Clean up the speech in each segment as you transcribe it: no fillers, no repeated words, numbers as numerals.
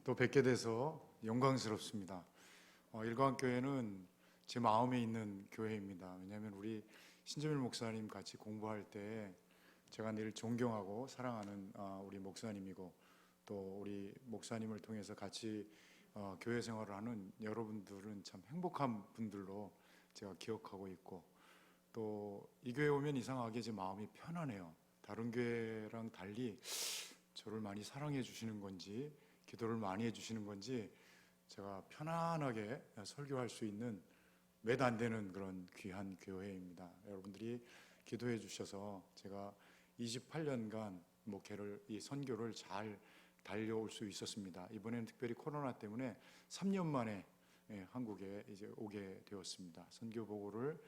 또 뵙게 돼서 영광스럽습니다. 일광교회는 제 마음에 있는 교회입니다. 왜냐하면 우리 신재밀 목사님 같이 공부할 때 제가 늘 존경하고 사랑하는 우리 목사님이고, 또 우리 목사님을 통해서 같이 교회 생활을 하는 여러분들은 참 행복한 분들로 제가 기억하고 있고, 또 이 교회 오면 이상하게 제 마음이 편안해요. 다른 교회랑 달리 저를 많이 사랑해 주시는 건지, 기도를 많이 해주시는 건지, 제가 편안하게 설교할 수 있는 몇 안 되는 그런 귀한 교회입니다. 여러분들이 기도해 주셔서 제가 28년간 목회를, 이 선교를 잘 달려올 수 있었습니다. 이번에는 특별히 코로나 때문에 3년 만에 한국에 이제 오게 되었습니다. 선교 보고를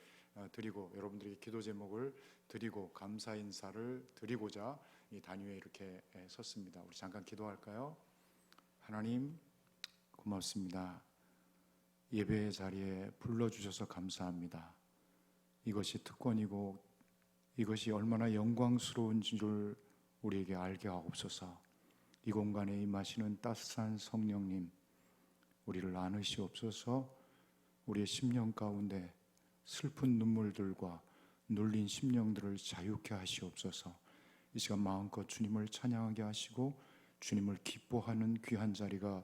드리고, 여러분들에게 기도 제목을 드리고, 감사 인사를 드리고자 이 단위에 이렇게 섰습니다. 우리 잠깐 기도할까요? 하나님, 고맙습니다. 예배의 자리에 불러주셔서 감사합니다. 이것이 특권이고 이것이 얼마나 영광스러운 줄 우리에게 알게 하옵소서. 이 공간에 임하시는 따스한 성령님, 우리를 안으시옵소서. 우리의 심령 가운데 슬픈 눈물들과 눌린 심령들을 자유케 하시옵소서. 이 시간 마음껏 주님을 찬양하게 하시고 주님을 기뻐하는 귀한 자리가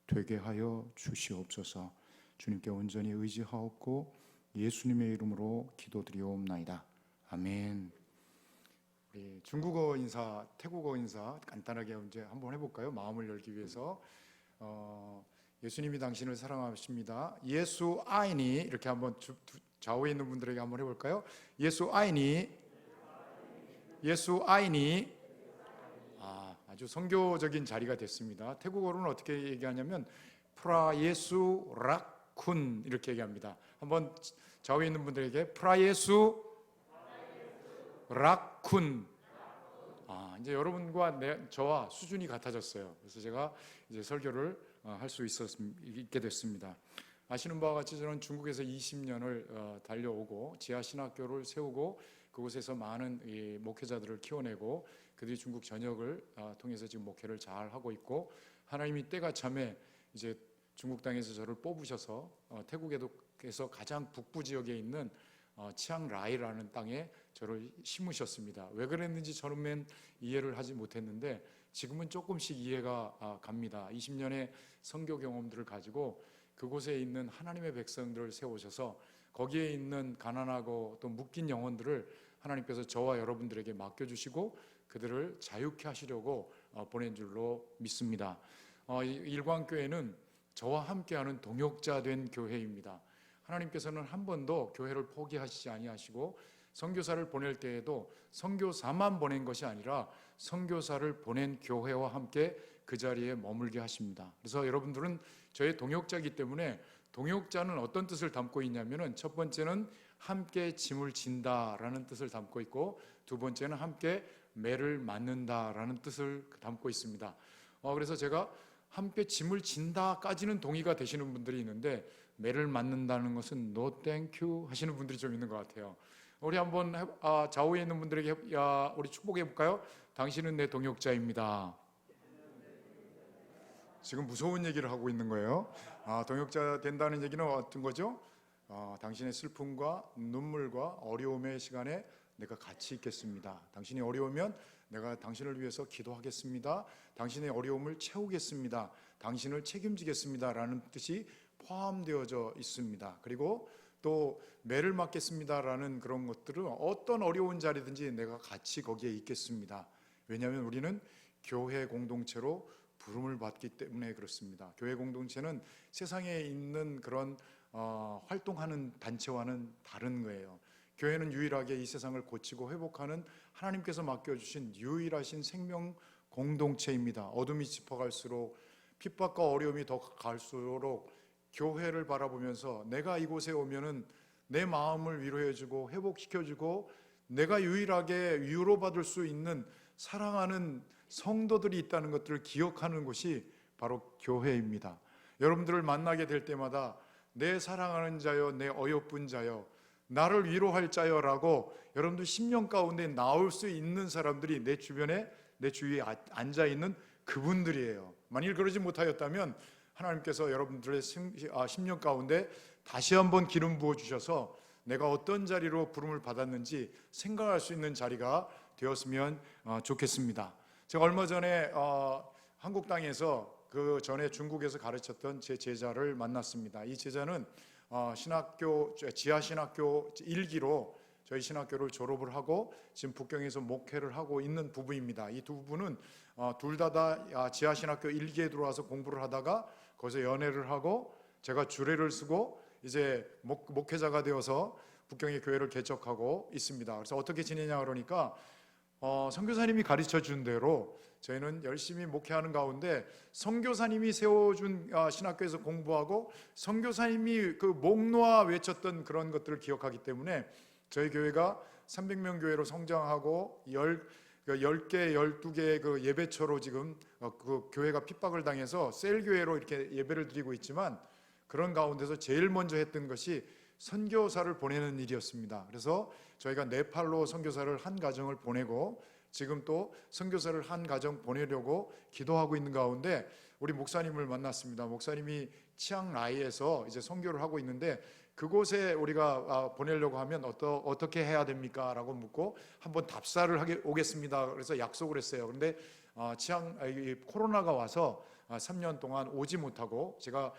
되게 하여 주시옵소서. 주님께 온전히 의지하옵고 예수님의 이름으로 기도드리옵나이다. 아멘. 우리 중국어 인사, 태국어 인사 간단하게 이제 한번 해볼까요? 마음을 열기 위해서. 예수님이 당신을 사랑하십니다. 예수 아이니, 이렇게 한번 좌우에 있는 분들에게 한번 해볼까요? 예수 아이니, 예수 아이니. 아주 선교적인 자리가 됐습니다. 태국어로는 어떻게 얘기하냐면 프라예수 락쿤 이렇게 얘기합니다. 한번 좌우에 있는 분들에게 프라예수 락쿤. 이제 여러분과 저와 수준이 같아졌어요. 그래서 제가 이제 설교를 할 수 있게 됐습니다. 아시는 바와 같이 저는 중국에서 20년을 달려오고 지하신학교를 세우고 그곳에서 많은 이 목회자들을 키워내고 그들이 중국 전역을 통해서 지금 목회를 잘 하고 있고, 하나님이 때가 참에 이제 중국 땅에서 저를 뽑으셔서 태국에서 가장 북부 지역에 있는 치앙라이라는 땅에 저를 심으셨습니다. 왜 그랬는지 저는 맨 이해를 하지 못했는데 지금은 조금씩 이해가 갑니다. 20년의 선교 경험들을 가지고 그곳에 있는 하나님의 백성들을 세우셔서 거기에 있는 가난하고 또 묶인 영혼들을 하나님께서 저와 여러분들에게 맡겨주시고 그들을 자유케 하시려고 보낸 줄로 믿습니다. 일광교회는 저와 함께하는 동역자 된 교회입니다. 하나님께서는 한 번도 교회를 포기하시지 아니하시고 선교사를 보낼 때에도 선교사만 보낸 것이 아니라 선교사를 보낸 교회와 함께 그 자리에 머물게 하십니다. 그래서 여러분들은 저의 동역자이기 때문에, 동역자는 어떤 뜻을 담고 있냐면은 첫 번째는 함께 짐을 진다라는 뜻을 담고 있고, 두 번째는 함께 매를 맞는다라는 뜻을 담고 있습니다. 그래서 제가 함께 짐을 진다까지는 동의가 되시는 분들이 있는데 매를 맞는다는 것은 no thank you 하시는 분들이 좀 있는 것 같아요. 우리 한번 좌우에 있는 분들에게 우리 축복해 볼까요? 당신은 내 동역자입니다. 지금 무서운 얘기를 하고 있는 거예요. 동역자 된다는 얘기는 어떤 거죠? 당신의 슬픔과 눈물과 어려움의 시간에 내가 같이 있겠습니다. 당신이 어려우면 내가 당신을 위해서 기도하겠습니다. 당신의 어려움을 채우겠습니다. 당신을 책임지겠습니다 라는 뜻이 포함되어져 있습니다. 그리고 또 매를 맞겠습니다라는 그런 것들은 어떤 어려운 자리든지 내가 같이 거기에 있겠습니다. 왜냐하면 우리는 교회 공동체로 부름을 받기 때문에 그렇습니다. 교회 공동체는 세상에 있는 그런 활동하는 단체와는 다른 거예요. 교회는 유일하게 이 세상을 고치고 회복하는 하나님께서 맡겨주신 유일하신 생명 공동체입니다. 어둠이 짚어갈수록, 핍박과 어려움이 더 갈수록 교회를 바라보면서 내가 이곳에 오면은 내 마음을 위로해주고 회복시켜주고 내가 유일하게 위로받을 수 있는 사랑하는 성도들이 있다는 것들을 기억하는 곳이 바로 교회입니다. 여러분들을 만나게 될 때마다 내 사랑하는 자여, 내 어여쁜 자여, 나를 위로할 자여라고 여러분들 심령 가운데 나올 수 있는 사람들이 내 주변에, 내 주위에 앉아있는 그분들이에요. 만일 그러지 못하였다면 하나님께서 여러분들의 심령 가운데 다시 한번 기름 부어 주셔서 내가 어떤 자리로 부름을 받았는지 생각할 수 있는 자리가 되었으면 좋겠습니다. 제가 얼마 전에 한국 땅에서 그 전에 중국에서 가르쳤던 제 제자를 만났습니다. 이 제자는 지하 신학교 1기로 저희 신학교를 졸업을 하고 지금 북경에서 목회를 하고 있는 부부입니다. 이 두 부부는 둘 다 지하 신학교 1기에 들어와서 공부를 하다가 거기서 연애를 하고 제가 주례를 쓰고 이제 목회자가 되어서 북경의 교회를 개척하고 있습니다. 그래서 어떻게 지내냐 그러니까 선교사님이 가르쳐 준 대로 저희는 열심히 목회하는 가운데 선교사님이 세워준 신학교에서 공부하고 선교사님이 그 목 놓아 외쳤던 그런 것들을 기억하기 때문에 저희 교회가 300명 교회로 성장하고 10개, 12개의 그 예배처로 지금 그 교회가 핍박을 당해서 셀교회로 이렇게 예배를 드리고 있지만 그런 가운데서 제일 먼저 했던 것이 선교사를 보내는 일이었습니다. 그래서 저희가 네팔로 선교사를 한 가정을 보내고 지금 또 선교사를 한 가정 보내려고 기도하고 있는 가운데 우리 목사님을 만났습니다. 목사님이 치앙라이에서 이제 선교를 하고 있는데 그곳에 우리가 보내려고 하면 어떻게 해야 됩니까? 라고 묻고 한번 답사를 오겠습니다. 그래서 약속을 했어요. 그런데 코로나가 와서 3년 동안 오지 못하고 제가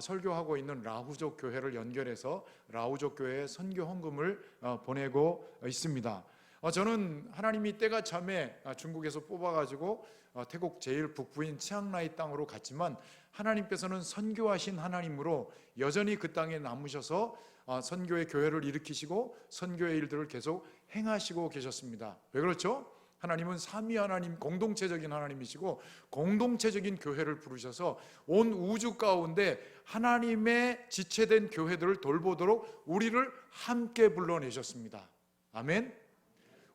설교하고 있는 라후족 교회를 연결해서 라후족 교회에 선교 헌금을 보내고 있습니다. 저는 하나님이 때가 참에 중국에서 뽑아가지고 태국 제일 북부인 치앙라이 땅으로 갔지만 하나님께서는 선교하신 하나님으로 여전히 그 땅에 남으셔서 선교의 교회를 일으키시고 선교의 일들을 계속 행하시고 계셨습니다. 왜 그렇죠? 하나님은 삼위 하나님, 공동체적인 하나님이시고 공동체적인 교회를 부르셔서 온 우주 가운데 하나님의 지체된 교회들을 돌보도록 우리를 함께 불러내셨습니다. 아멘.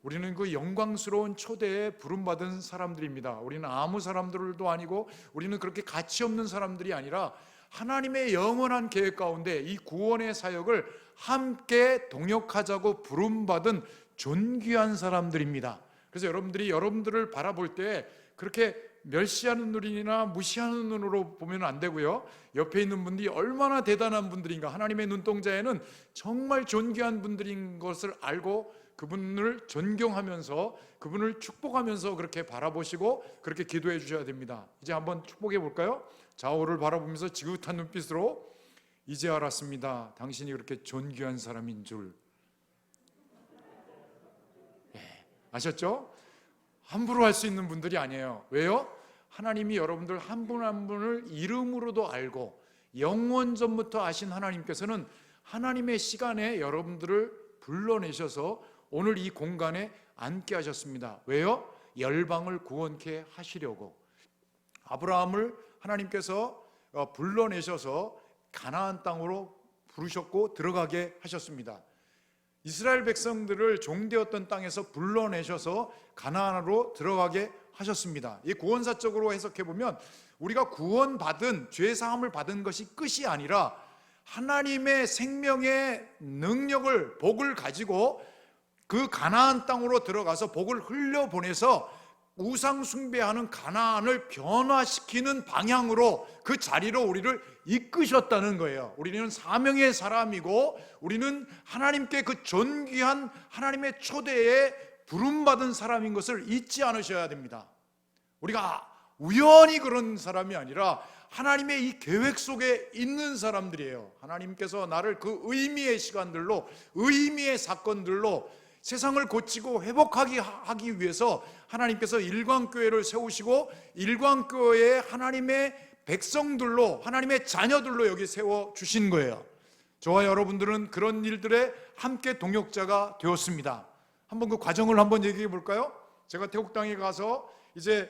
우리는 그 영광스러운 초대에 부름받은 사람들입니다. 우리는 아무 사람들도 아니고 우리는 그렇게 가치 없는 사람들이 아니라 하나님의 영원한 계획 가운데 이 구원의 사역을 함께 동역하자고 부름받은 존귀한 사람들입니다. 그래서 여러분들을 바라볼 때 그렇게 멸시하는 눈이나 무시하는 눈으로 보면 안 되고요. 옆에 있는 분들이 얼마나 대단한 분들인가, 하나님의 눈동자에는 정말 존귀한 분들인 것을 알고 그분을 존경하면서 그분을 축복하면서 그렇게 바라보시고 그렇게 기도해 주셔야 됩니다. 이제 한번 축복해 볼까요? 좌우를 바라보면서 지긋한 눈빛으로 이제 알았습니다. 당신이 그렇게 존귀한 사람인 줄. 아셨죠? 함부로 할 수 있는 분들이 아니에요. 왜요? 하나님이 여러분들 한 분 한 분을 이름으로도 알고 영원 전부터 아신 하나님께서는 하나님의 시간에 여러분들을 불러내셔서 오늘 이 공간에 앉게 하셨습니다. 왜요? 열방을 구원케 하시려고. 아브라함을 하나님께서 불러내셔서 가나안 땅으로 부르셨고 들어가게 하셨습니다. 이스라엘 백성들을 종되었던 땅에서 불러내셔서 가나안으로 들어가게 하셨습니다. 이 구원사적으로 해석해 보면 우리가 구원받은, 죄사함을 받은 것이 끝이 아니라 하나님의 생명의 능력을, 복을 가지고 그 가나안 땅으로 들어가서 복을 흘려보내서 우상 숭배하는 가나안을 변화시키는 방향으로 그 자리로 우리를 이끄셨다는 거예요. 우리는 사명의 사람이고 우리는 하나님께 그 존귀한 하나님의 초대에 부름받은 사람인 것을 잊지 않으셔야 됩니다. 우리가 우연히 그런 사람이 아니라 하나님의 이 계획 속에 있는 사람들이에요. 하나님께서 나를 그 의미의 시간들로, 의미의 사건들로 세상을 고치고 회복하게 하기 위해서 하나님께서 일광교회를 세우시고 일광교회에 하나님의 백성들로, 하나님의 자녀들로 여기 세워주신 거예요. 저와 여러분들은 그런 일들에 함께 동역자가 되었습니다. 한번 그 과정을 한번 얘기해 볼까요? 제가 태국 땅에 가서 이제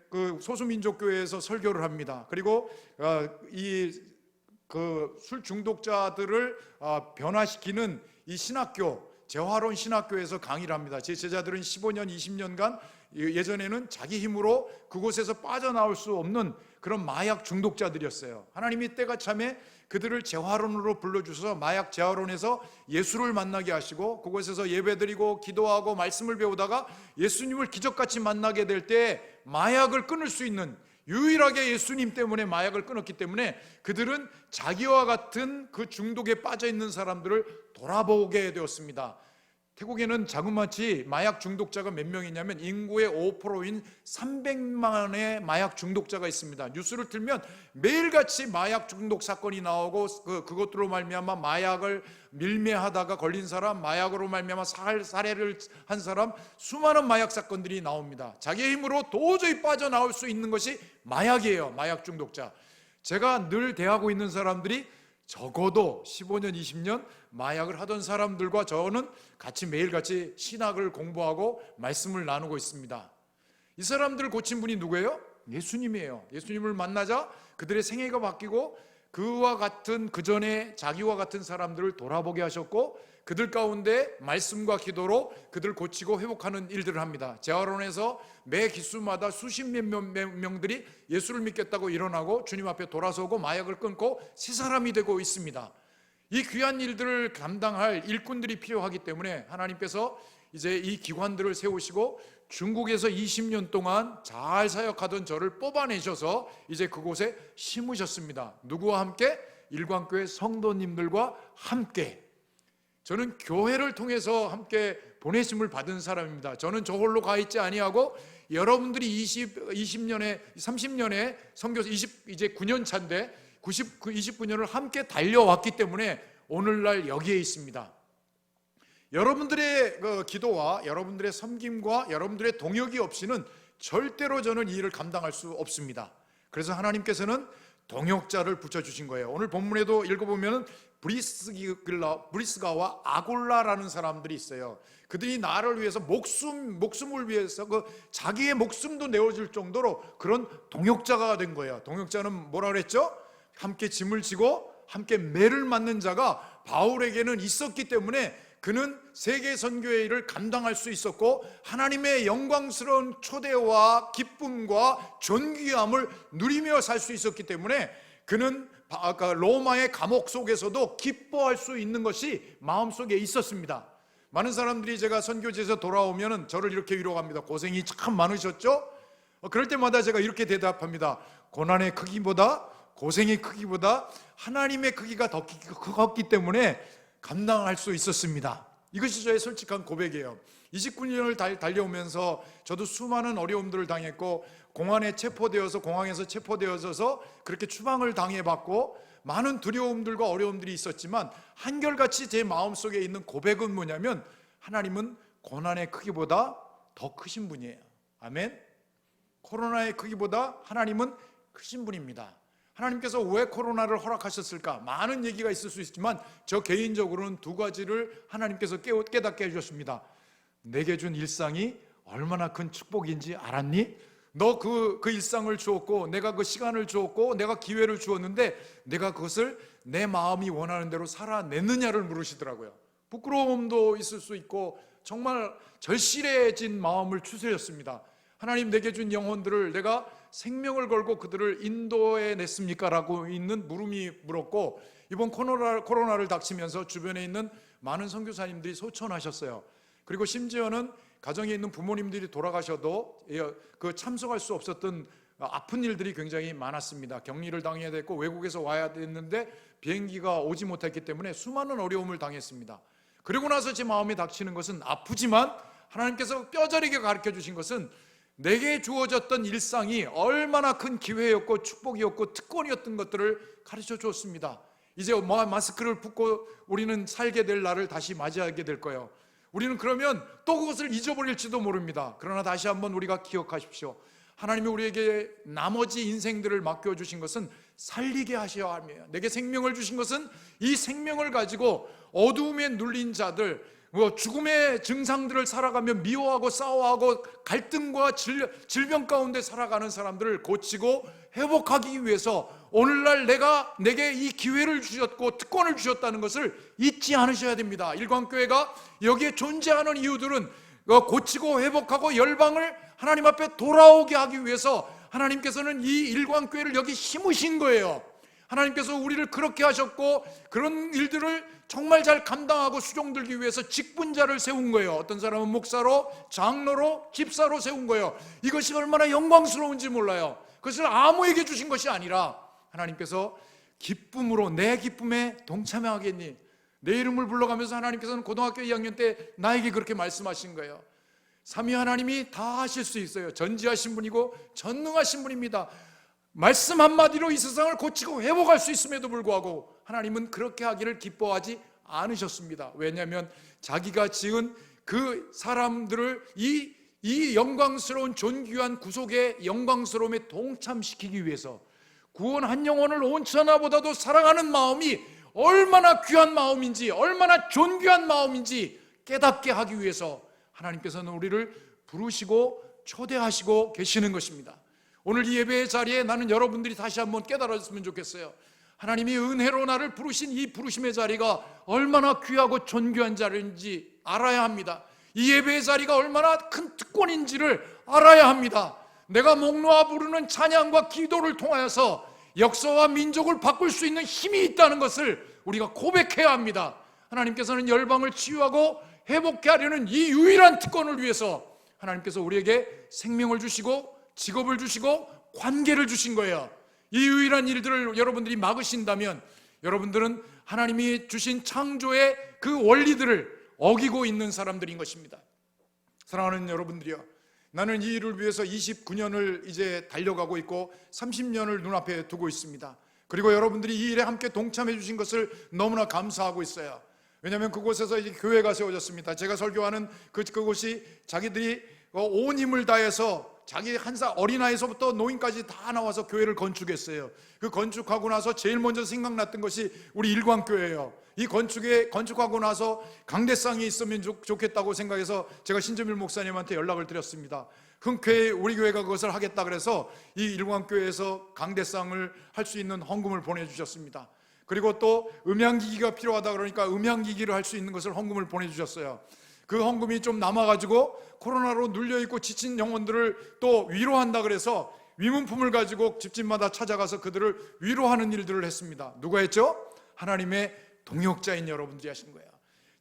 그 소수민족교회에서 설교를 합니다. 그리고 이 그 술 중독자들을 변화시키는 이 신학교, 재화론 신학교에서 강의를 합니다. 제 제자들은 15년, 20년간 예전에는 자기 힘으로 그곳에서 빠져나올 수 없는 그런 마약 중독자들이었어요. 하나님이 때가 참에 그들을 재화론으로 불러주셔서 마약 재화론에서 예수를 만나게 하시고 그곳에서 예배드리고 기도하고 말씀을 배우다가 예수님을 기적같이 만나게 될 때 마약을 끊을 수 있는, 유일하게 예수님 때문에 마약을 끊었기 때문에 그들은 자기와 같은 그 중독에 빠져 있는 사람들을 돌아보게 되었습니다. 태국에는 자그마치 마약 중독자가 몇 명이냐면 인구의 5%인 300만의 마약 중독자가 있습니다. 뉴스를 틀면 매일같이 마약 중독 사건이 나오고 그것들로 말미암아 마약을 밀매하다가 걸린 사람, 마약으로 말미암아 살해를 한 사람, 수많은 마약 사건들이 나옵니다. 자기의 힘으로 도저히 빠져나올 수 있는 것이 마약이에요. 마약 중독자. 제가 늘 대하고 있는 사람들이 적어도 15년, 20년 마약을 하던 사람들과 저는 같이 매일같이 신학을 공부하고 말씀을 나누고 있습니다. 이 사람들을 고친 분이 누구예요? 예수님이에요. 예수님을 만나자 그들의 생애가 바뀌고 그와 같은 그전에 자기와 같은 사람들을 돌아보게 하셨고 그들 가운데 말씀과 기도로 그들을 고치고 회복하는 일들을 합니다. 재활원에서 매 기수마다 수십 명들이 예수를 믿겠다고 일어나고 주님 앞에 돌아서고 마약을 끊고 새 사람이 되고 있습니다. 이 귀한 일들을 감당할 일꾼들이 필요하기 때문에 하나님께서 이제 이 기관들을 세우시고 중국에서 20년 동안 잘 사역하던 저를 뽑아내셔서 이제 그곳에 심으셨습니다. 누구와 함께? 일광교회 성도님들과 함께. 저는 교회를 통해서 함께 보내심을 받은 사람입니다. 저는 저 홀로 가 있지 아니하고 여러분들이 20년에 30년에 선교사 이제 9년 차인데 29년을 함께 달려왔기 때문에 오늘날 여기에 있습니다. 여러분들의 기도와 여러분들의 섬김과 여러분들의 동역이 없이는 절대로 저는 이 일을 감당할 수 없습니다. 그래서 하나님께서는 동역자를 붙여주신 거예요. 오늘 본문에도 읽어보면 브리스가와 아골라라는 사람들이 있어요. 그들이 나를 위해서 목숨을 위해서 자기의 목숨도 내어줄 정도로 그런 동역자가 된 거예요. 동역자는 뭐라 그랬죠? 함께 짐을 지고 함께 매를 맞는 자가 바울에게는 있었기 때문에 그는 세계 선교의 일을 감당할 수 있었고 하나님의 영광스러운 초대와 기쁨과 존귀함을 누리며 살 수 있었기 때문에 그는 로마의 감옥 속에서도 기뻐할 수 있는 것이 마음속에 있었습니다. 많은 사람들이 제가 선교지에서 돌아오면 저를 이렇게 위로합니다. 고생이 참 많으셨죠? 그럴 때마다 제가 이렇게 대답합니다. 고난의 크기보다 고생의 크기보다 하나님의 크기가 더 컸기 때문에 감당할 수 있었습니다. 이것이 저의 솔직한 고백이에요. 29년을 달려오면서 저도 수많은 어려움들을 당했고 공항에서 체포되어서 그렇게 추방을 당해봤고 많은 두려움들과 어려움들이 있었지만 한결같이 제 마음속에 있는 고백은 뭐냐면 하나님은 고난의 크기보다 더 크신 분이에요. 아멘. 코로나의 크기보다 하나님은 크신 분입니다. 하나님께서 왜 코로나를 허락하셨을까? 많은 얘기가 있을 수 있지만 저 개인적으로는 두 가지를 하나님께서 깨닫게 해주셨습니다. 내게 준 일상이 얼마나 큰 축복인지 알았니? 너 그 일상을 주었고 내가 그 시간을 주었고 내가 기회를 주었는데 내가 그것을 내 마음이 원하는 대로 살아냈느냐를 물으시더라고요. 부끄러움도 있을 수 있고 정말 절실해진 마음을 추스렸습니다. 하나님 내게 준 영혼들을 내가 생명을 걸고 그들을 인도해 냈습니까? 라고 있는 물음이 물었고 이번 코로나를 닥치면서 주변에 있는 많은 선교사님들이 소천하셨어요. 그리고 심지어는 가정에 있는 부모님들이 돌아가셔도 그 참석할 수 없었던 아픈 일들이 굉장히 많았습니다. 격리를 당해야 됐고 외국에서 와야 됐는데 비행기가 오지 못했기 때문에 수많은 어려움을 당했습니다. 그리고 나서 제 마음에 닥치는 것은 아프지만 하나님께서 뼈저리게 가르쳐 주신 것은 내게 주어졌던 일상이 얼마나 큰 기회였고 축복이었고 특권이었던 것들을 가르쳐 주었습니다. 이제 마스크를 벗고 우리는 살게 될 날을 다시 맞이하게 될 거예요. 우리는 그러면 또 그것을 잊어버릴지도 모릅니다. 그러나 다시 한번 우리가 기억하십시오. 하나님이 우리에게 나머지 인생들을 맡겨주신 것은 살리게 하셔야 합니다. 내게 생명을 주신 것은 이 생명을 가지고 어두움에 눌린 자들, 죽음의 증상들을 살아가며 미워하고 싸워하고 갈등과 질병 가운데 살아가는 사람들을 고치고 회복하기 위해서 오늘날 내게 이 기회를 주셨고 특권을 주셨다는 것을 잊지 않으셔야 됩니다. 일광교회가 여기에 존재하는 이유들은 고치고 회복하고 열방을 하나님 앞에 돌아오게 하기 위해서 하나님께서는 이 일광교회를 여기 심으신 거예요. 하나님께서 우리를 그렇게 하셨고 그런 일들을 정말 잘 감당하고 수종들기 위해서 직분자를 세운 거예요. 어떤 사람은 목사로, 장로로, 집사로 세운 거예요. 이것이 얼마나 영광스러운지 몰라요. 그것을 아무에게 주신 것이 아니라 하나님께서 기쁨으로 내 기쁨에 동참하겠니? 내 이름을 불러가면서 하나님께서는 고등학교 2학년 때 나에게 그렇게 말씀하신 거예요. 삼위 하나님이 다 하실 수 있어요. 전지하신 분이고 전능하신 분입니다. 말씀 한마디로 이 세상을 고치고 회복할 수 있음에도 불구하고 하나님은 그렇게 하기를 기뻐하지 않으셨습니다. 왜냐하면 자기가 지은 그 사람들을 이 영광스러운 존귀한 구속의 영광스러움에 동참시키기 위해서 구원 한 영혼을 온 천하보다도 사랑하는 마음이 얼마나 귀한 마음인지, 얼마나 존귀한 마음인지 깨닫게 하기 위해서 하나님께서는 우리를 부르시고 초대하시고 계시는 것입니다. 오늘 이 예배의 자리에 나는 여러분들이 다시 한번 깨달았으면 좋겠어요. 하나님이 은혜로 나를 부르신 이 부르심의 자리가 얼마나 귀하고 존귀한 자리인지 알아야 합니다. 이 예배의 자리가 얼마나 큰 특권인지를 알아야 합니다. 내가 목 놓아 부르는 찬양과 기도를 통하여서 역사와 민족을 바꿀 수 있는 힘이 있다는 것을 우리가 고백해야 합니다. 하나님께서는 열방을 치유하고 회복케 하려는 이 유일한 특권을 위해서 하나님께서 우리에게 생명을 주시고 직업을 주시고 관계를 주신 거예요. 이 유일한 일들을 여러분들이 막으신다면 여러분들은 하나님이 주신 창조의 그 원리들을 어기고 있는 사람들인 것입니다. 사랑하는 여러분들이요, 나는 이 일을 위해서 29년을 이제 달려가고 있고 30년을 눈앞에 두고 있습니다. 그리고 여러분들이 이 일에 함께 동참해 주신 것을 너무나 감사하고 있어요. 왜냐하면 그곳에서 이제 교회가 세워졌습니다. 제가 설교하는 그곳이 자기들이 온 힘을 다해서 자기 한 살 어린아이서부터 노인까지 다 나와서 교회를 건축했어요. 그 건축하고 나서 제일 먼저 생각났던 것이 우리 일광교회예요. 이 건축하고 나서 강대상이 있으면 좋겠다고 생각해서 제가 신점일 목사님한테 연락을 드렸습니다. 흔쾌히 우리 교회가 그것을 하겠다 그래서 이 일광교회에서 강대상을 할 수 있는 헌금을 보내주셨습니다. 그리고 또 음향기기가 필요하다 그러니까 음향기기를 할 수 있는 것을 헌금을 보내주셨어요. 그 헌금이 좀 남아가지고 코로나로 눌려있고 지친 영혼들을 또 위로한다 그래서 위문품을 가지고 집집마다 찾아가서 그들을 위로하는 일들을 했습니다. 누가 했죠? 하나님의 동역자인 여러분들이 하신 거예요.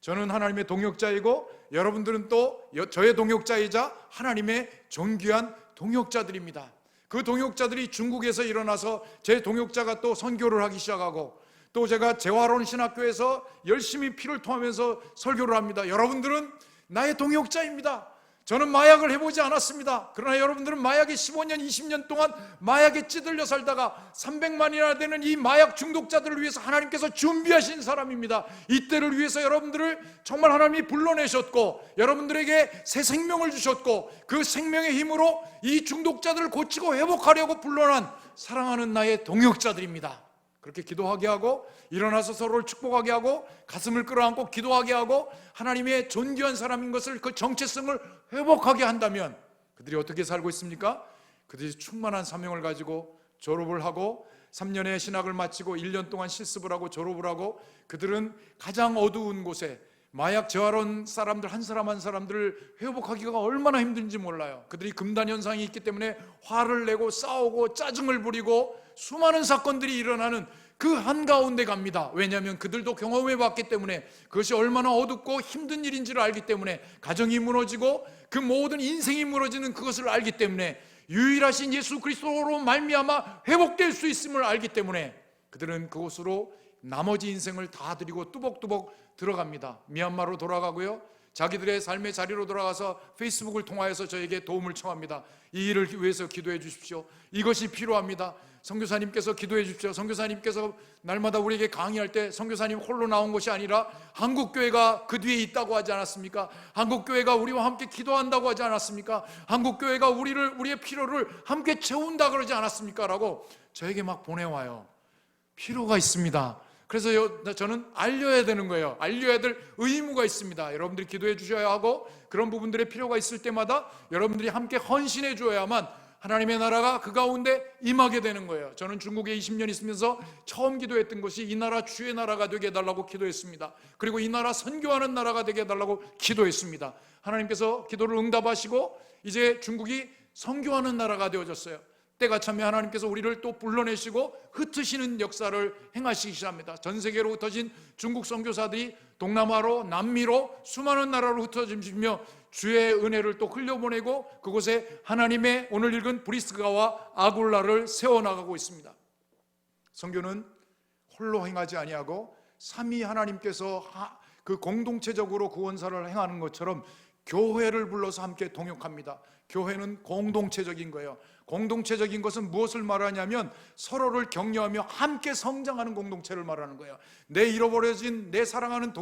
저는 하나님의 동역자이고 여러분들은 또 저의 동역자이자 하나님의 존귀한 동역자들입니다. 그 동역자들이 중국에서 일어나서 제 동역자가 또 선교를 하기 시작하고 또 제가 재화론 신학교에서 열심히 피를 토하면서 설교를 합니다. 여러분들은 나의 동역자입니다. 저는 마약을 해보지 않았습니다. 그러나 여러분들은 마약에 15년, 20년 동안 마약에 찌들려 살다가 300만이나 되는 이 마약 중독자들을 위해서 하나님께서 준비하신 사람입니다. 이때를 위해서 여러분들을 정말 하나님이 불러내셨고 여러분들에게 새 생명을 주셨고 그 생명의 힘으로 이 중독자들을 고치고 회복하려고 불러난 사랑하는 나의 동역자들입니다. 그렇게 기도하게 하고 일어나서 서로를 축복하게 하고 가슴을 끌어안고 기도하게 하고 하나님의 존귀한 사람인 것을 그 정체성을 회복하게 한다면 그들이 어떻게 살고 있습니까? 그들이 충만한 사명을 가지고 졸업을 하고 3년의 신학을 마치고 1년 동안 실습을 하고 졸업을 하고 그들은 가장 어두운 곳에 마약 재활원 사람들 한 사람 한 사람들을 회복하기가 얼마나 힘든지 몰라요. 그들이 금단 현상이 있기 때문에 화를 내고 싸우고 짜증을 부리고 수많은 사건들이 일어나는 그 한가운데 갑니다. 왜냐하면 그들도 경험해 봤기 때문에 그것이 얼마나 어둡고 힘든 일인지를 알기 때문에 가정이 무너지고 그 모든 인생이 무너지는 그것을 알기 때문에 유일하신 예수 그리스도로 말미암아 회복될 수 있음을 알기 때문에 그들은 그곳으로 나머지 인생을 다 드리고 뚜벅뚜벅 들어갑니다. 미얀마로 돌아가고요, 자기들의 삶의 자리로 돌아가서 페이스북을 통하여서 저에게 도움을 청합니다. 이 일을 위해서 기도해 주십시오. 이것이 필요합니다. 선교사님께서 기도해 주십시오. 선교사님께서 날마다 우리에게 강의할 때 선교사님 홀로 나온 것이 아니라 한국교회가 그 뒤에 있다고 하지 않았습니까? 한국교회가 우리와 함께 기도한다고 하지 않았습니까? 한국교회가 우리의 필요를 함께 채운다 그러지 않았습니까? 라고 저에게 막 보내와요. 필요가 있습니다. 그래서 저는 알려야 되는 거예요. 알려야 될 의무가 있습니다. 여러분들이 기도해 주셔야 하고 그런 부분들의 필요가 있을 때마다 여러분들이 함께 헌신해 줘야만 하나님의 나라가 그 가운데 임하게 되는 거예요. 저는 중국에 20년 있으면서 처음 기도했던 것이 이 나라 주의 나라가 되게 해달라고 기도했습니다. 그리고 이 나라 선교하는 나라가 되게 해달라고 기도했습니다. 하나님께서 기도를 응답하시고 이제 중국이 선교하는 나라가 되어졌어요. 때가 차면 하나님께서 우리를 또 불러내시고 흩으시는 역사를 행하시기 시작합니다. 전 세계로 흩어진 중국 선교사들이 동남아로 남미로 수많은 나라로 흩어지며 주의 은혜를 또 흘려보내고 그곳에 하나님의 오늘 읽은 브리스가와 아굴라를 세워나가고 있습니다. 선교는 홀로 행하지 아니하고 삼위 하나님께서 그 공동체적으로 구원사를 행하는 것처럼 교회를 불러서 함께 동역합니다. 교회는 공동체적인 거예요. 공동체적인 것은 무엇을 말하냐면 서로를 격려하며 함께 성장하는 공동체를 말하는 거예요. 내 잃어버려진 내 사랑하는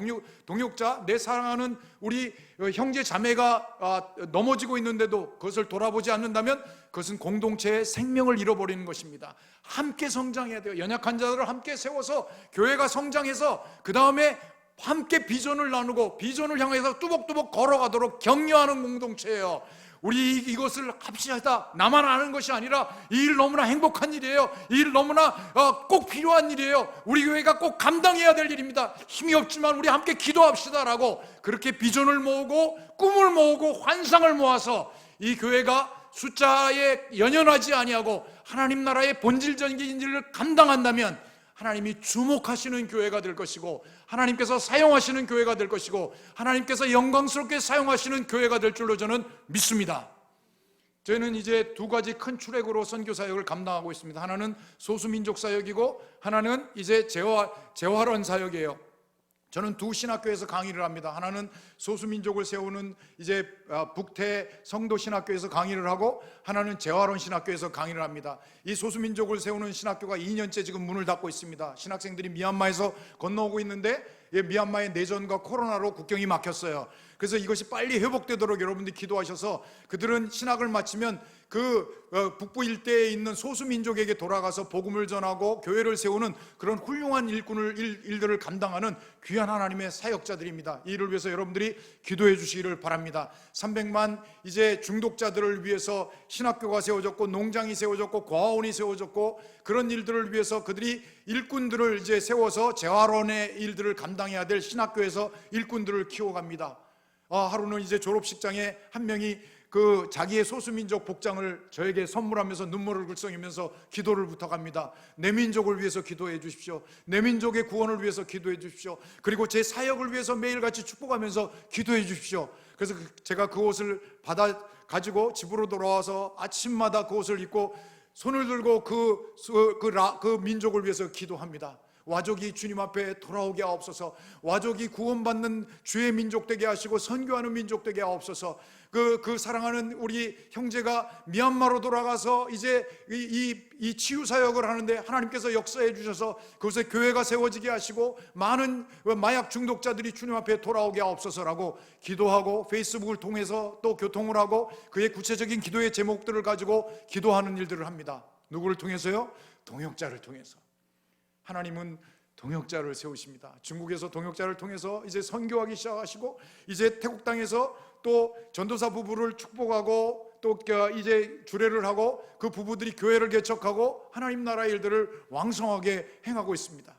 동역자, 내 사랑하는 우리 형제 자매가 넘어지고 있는데도 그것을 돌아보지 않는다면 그것은 공동체의 생명을 잃어버리는 것입니다. 함께 성장해야 돼요. 연약한 자들을 함께 세워서 교회가 성장해서 그 다음에 함께 비전을 나누고 비전을 향해서 뚜벅뚜벅 걸어가도록 격려하는 공동체예요. 우리 이것을 합시다. 나만 아는 것이 아니라 이 일 너무나 행복한 일이에요. 이 일 너무나 꼭 필요한 일이에요. 우리 교회가 꼭 감당해야 될 일입니다. 힘이 없지만 우리 함께 기도합시다라고 그렇게 비전을 모으고 꿈을 모으고 환상을 모아서 이 교회가 숫자에 연연하지 아니하고 하나님 나라의 본질적인 일을 감당한다면 하나님이 주목하시는 교회가 될 것이고 하나님께서 사용하시는 교회가 될 것이고 하나님께서 영광스럽게 사용하시는 교회가 될 줄로 저는 믿습니다. 저희는 이제 두 가지 큰 트랙으로 선교 사역을 감당하고 있습니다. 하나는 소수민족 사역이고 하나는 이제 재활원 사역이에요. 저는 두 신학교에서 강의를 합니다. 하나는 소수민족을 세우는 이제 북태 성도 신학교에서 강의를 하고 하나는 재활원 신학교에서 강의를 합니다. 이 소수민족을 세우는 신학교가 2년째 지금 문을 닫고 있습니다. 신학생들이 미얀마에서 건너오고 있는데 미얀마의 내전과 코로나로 국경이 막혔어요. 그래서 이것이 빨리 회복되도록 여러분들이 기도하셔서 그들은 신학을 마치면 그 북부 일대에 있는 소수민족에게 돌아가서 복음을 전하고 교회를 세우는 그런 훌륭한 일들을 감당하는 귀한 하나님의 사역자들입니다. 이 일을 위해서 여러분들이 기도해 주시기를 바랍니다. 300만 이제 중독자들을 위해서 신학교가 세워졌고 농장이 세워졌고 고아원이 세워졌고 그런 일들을 위해서 그들이 일꾼들을 이제 세워서 재활원의 일들을 감당해야 될 신학교에서 일꾼들을 키워갑니다. 하루는 이제 졸업식장에 한 명이 그 자기의 소수민족 복장을 저에게 선물하면서 눈물을 글썽이면서 기도를 부탁합니다. 내 민족을 위해서 기도해 주십시오. 내 민족의 구원을 위해서 기도해 주십시오. 그리고 제 사역을 위해서 매일같이 축복하면서 기도해 주십시오. 그래서 제가 그 옷을 받아 가지고 집으로 돌아와서 아침마다 그 옷을 입고 손을 들고 그 민족을 위해서 기도합니다. 와족이 주님 앞에 돌아오게 하옵소서. 와족이 구원받는 주의 민족 되게 하시고 선교하는 민족 되게 하옵소서. 그 사랑하는 우리 형제가 미얀마로 돌아가서 이제 이 치유 사역을 하는데 하나님께서 역사해 주셔서 그곳에 교회가 세워지게 하시고 많은 마약 중독자들이 주님 앞에 돌아오게 하옵소서라고 기도하고 페이스북을 통해서 또 교통을 하고 그의 구체적인 기도의 제목들을 가지고 기도하는 일들을 합니다. 누구를 통해서요? 동역자를 통해서. 하나님은 동역자를 세우십니다. 중국에서 동역자를 통해서 이제 선교하기 시작하시고 이제 태국 땅에서 또 전도사 부부를 축복하고 또 이제 주례를 하고 그 부부들이 교회를 개척하고 하나님 나라의 일들을 왕성하게 행하고 있습니다.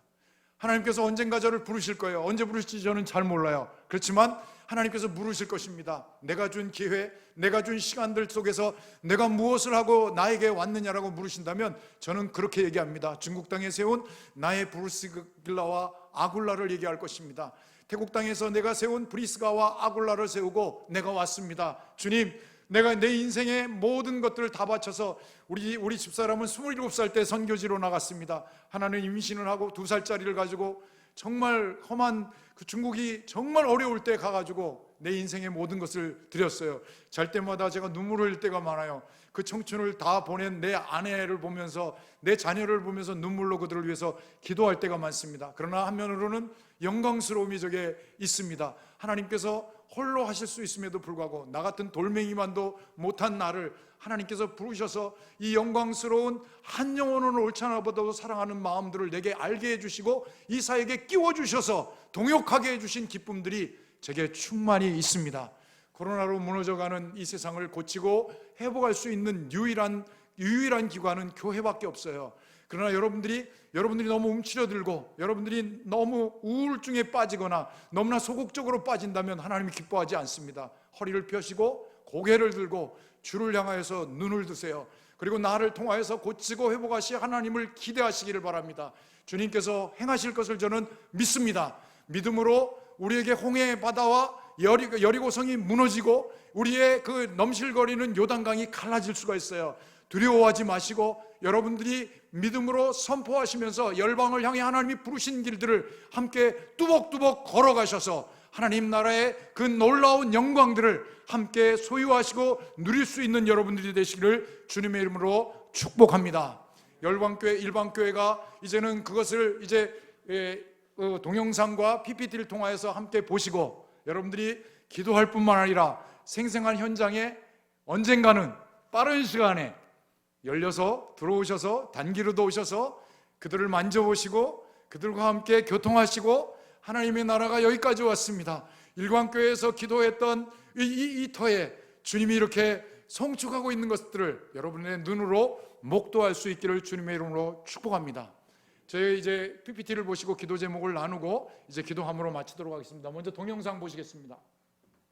하나님께서 언젠가 저를 부르실 거예요. 언제 부르실지 저는 잘 몰라요. 그렇지만 하나님께서 부르실 것입니다. 내가 준 기회, 내가 준 시간들 속에서 내가 무엇을 하고 나에게 왔느냐라고 물으신다면 저는 그렇게 얘기합니다. 중국 땅에 세운 나의 브리스가와 아굴라를 얘기할 것입니다. 태국 땅에서 내가 세운 브리스가와 아굴라를 세우고 내가 왔습니다. 주님, 내가 내 인생의 모든 것들을 다 바쳐서 우리 집사람은 27살 때 선교지로 나갔습니다. 하나는 임신을 하고 2살짜리를 가지고 정말 험한 그 중국이 정말 어려울 때 가가지고 내 인생의 모든 것을 드렸어요. 잘 때마다 제가 눈물을 흘릴 때가 많아요. 그 청춘을 다 보낸 내 아내를 보면서 내 자녀를 보면서 눈물로 그들을 위해서 기도할 때가 많습니다. 그러나 한면으로는 영광스러움이 저게 있습니다. 하나님께서 홀로 하실 수 있음에도 불구하고 나 같은 돌멩이만도 못한 나를 하나님께서 부르셔서 이 영광스러운 한 영혼을 옳지 않아보다도 사랑하는 마음들을 내게 알게 해주시고 이 사역에 끼워주셔서 동역하게 해주신 기쁨들이 제게 충만히 있습니다. 코로나로 무너져가는 이 세상을 고치고 회복할 수 있는 유일한 기관은 교회밖에 없어요. 그러나 여러분들이 너무 움츠려들고 여러분들이 너무 우울증에 빠지거나 너무나 소극적으로 빠진다면 하나님이 기뻐하지 않습니다. 허리를 펴시고 고개를 들고 주를 향하여서 눈을 드세요. 그리고 나를 통하여서 고치고 회복하시 하나님을 기대하시기를 바랍니다. 주님께서 행하실 것을 저는 믿습니다. 믿음으로 우리에게 홍해 바다와 여리고성이 무너지고 우리의 그 넘실거리는 요단강이 갈라질 수가 있어요. 두려워하지 마시고 여러분들이 믿음으로 선포하시면서 열방을 향해 하나님이 부르신 길들을 함께 뚜벅뚜벅 걸어가셔서 하나님 나라의 그 놀라운 영광들을 함께 소유하시고 누릴 수 있는 여러분들이 되시기를 주님의 이름으로 축복합니다. 열방교회, 일방교회가 이제는 그것을 이제 동영상과 PPT를 통하여서 함께 보시고 여러분들이 기도할 뿐만 아니라 생생한 현장에 언젠가는 빠른 시간에 열려서 들어오셔서 단기로도 오셔서 그들을 만져보시고 그들과 함께 교통하시고 하나님의 나라가 여기까지 왔습니다. 일광교회에서 기도했던 이 터에 주님이 이렇게 성축하고 있는 것들을 여러분의 눈으로 목도할 수 있기를 주님의 이름으로 축복합니다. 저희 이제 PPT를 보시고 기도 제목을 나누고 이제 기도함으로 마치도록 하겠습니다. 먼저 동영상 보시겠습니다.